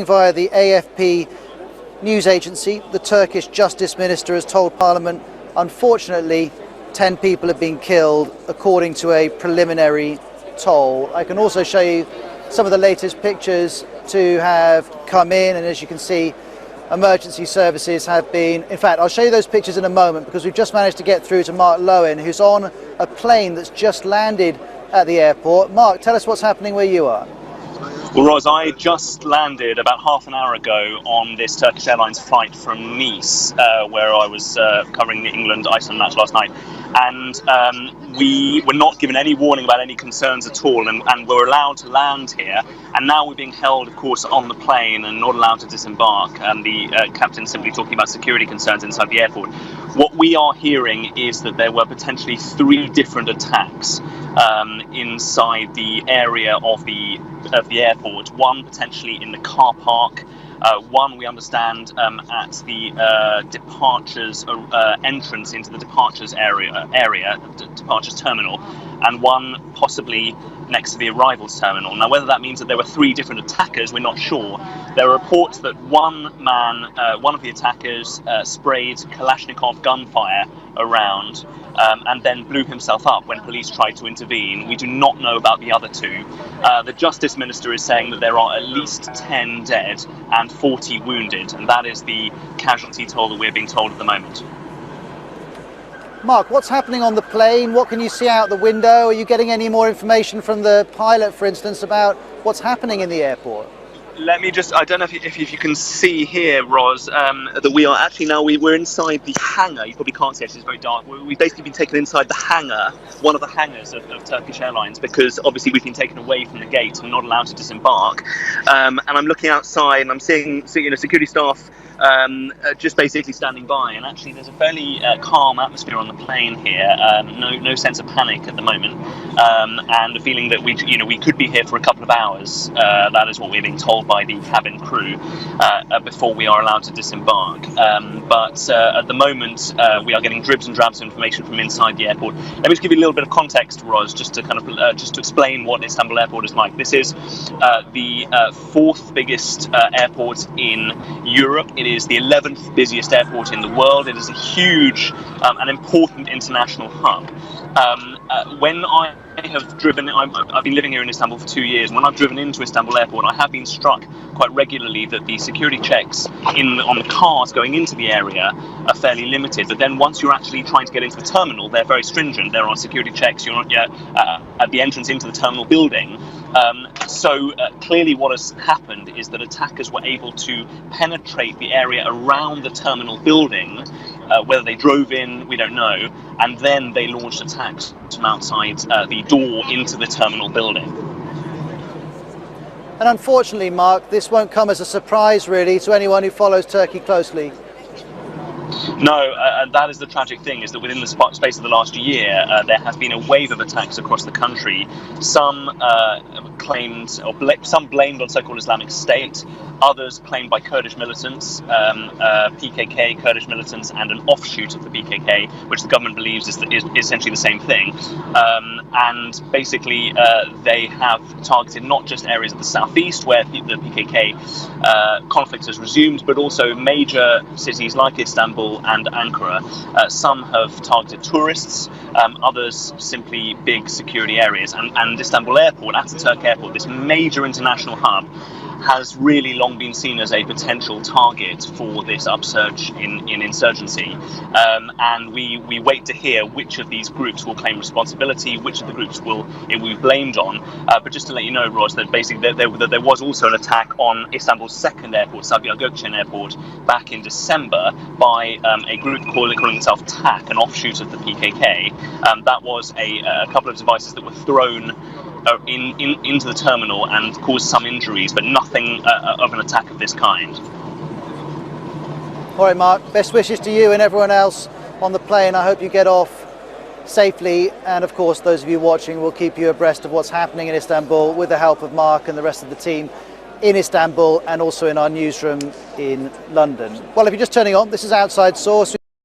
Via the AFP news agency, the Turkish Justice Minister has told Parliament, unfortunately, 10 people have been killed, according to a preliminary toll. I can also show you some of the latest pictures to have come in, and as you can see, emergency services have been... In fact, I'll show you those pictures in a moment, because we've just managed to get through to Mark Lowen, who's on a plane that's just landed at the airport. Mark, tell us what's happening where you are. Well, Roz, I just landed about half an hour ago on this Turkish Airlines flight from Nice, where I was covering the England-Iceland match last night. And we were not given any warning about any concerns at all, and we're allowed to land here. And now we're being held, of course, on the plane and not allowed to disembark. And the captain simply talking about security concerns inside the airport. What we are hearing is that there were potentially 3 different attacks inside the area of the airport. One potentially in the car park, one we understand at the departures entrance into the departures departures terminal, and one possibly next to the arrivals terminal. Now, whether that means that there were 3 different attackers, we're not sure. There are reports that one of the attackers sprayed Kalashnikov gunfire around and then blew himself up when police tried to intervene. We do not know about the other 2. The Justice Minister is saying that there are at least 10 dead and 40 wounded, and that is the casualty toll that we're being told at the moment. Mark, what's happening on the plane? What can you see out the window? Are you getting any more information from the pilot, for instance, about what's happening in the airport? Let me just, I don't know if you can see here, Roz, that we are actually now, we're inside the hangar. You probably can't see it, it's very dark. We've basically been taken inside the hangar, one of the hangars of Turkish Airlines, because obviously we've been taken away from the gate and not allowed to disembark. And I'm looking outside and I'm seeing security staff just basically standing by, and actually there's a fairly calm atmosphere on the plane here. No sense of panic at the moment, and the feeling that we could be here for a couple of hours. That is what we're being told by the cabin crew before we are allowed to disembark. But at the moment we are getting dribs and drabs of information from inside the airport. Let me just give you a little bit of context, Roz, just to kind of just to explain what Istanbul Airport is like. This is the 4th biggest airport in Europe. It is the 11th busiest airport in the world. It is a huge and important international hub. When I have driven, I've been living here in Istanbul for 2 years. When I've driven into Istanbul Airport, I have been struck quite regularly that the security checks on the cars going into the area are fairly limited. But then once you're actually trying to get into the terminal, they're very stringent. There are security checks. You're not yet at the entrance into the terminal building. So clearly what has happened is that attackers were able to penetrate the area around the terminal building. Whether they drove in, we don't know, and then they launched attacks from outside the door into the terminal building. And unfortunately, Mark, this won't come as a surprise really to anyone who follows Turkey closely. No, that is the tragic thing, is that within the space of the last year, there has been a wave of attacks across the country. Some some blamed on so-called Islamic State, others claimed by Kurdish militants, PKK, Kurdish militants, and an offshoot of the PKK, which the government believes is essentially the same thing. And basically, they have targeted not just areas of the southeast where the PKK conflict has resumed, but also major cities like Istanbul and Ankara. Some have targeted tourists, others simply big security areas. And Istanbul Airport, Ataturk Airport, this major international hub, has really long been seen as a potential target for this upsurge in insurgency. And we wait to hear which of these groups will claim responsibility, which of the groups it will be blamed on. But just to let you know, Roz, that basically there was also an attack on Istanbul's 2nd airport, Sabiha Gökçen Airport, back in December by a group calling itself TAK, an offshoot of the PKK. That was a couple of devices that were thrown into the terminal and caused some injuries, but nothing of an attack of this kind. All right, Mark, best wishes to you and everyone else on the plane. I hope you get off safely, and of course those of you watching will keep you abreast of what's happening in Istanbul with the help of Mark and the rest of the team in Istanbul and also in our newsroom in London. Well, if you're just turning on, this is Outside Source.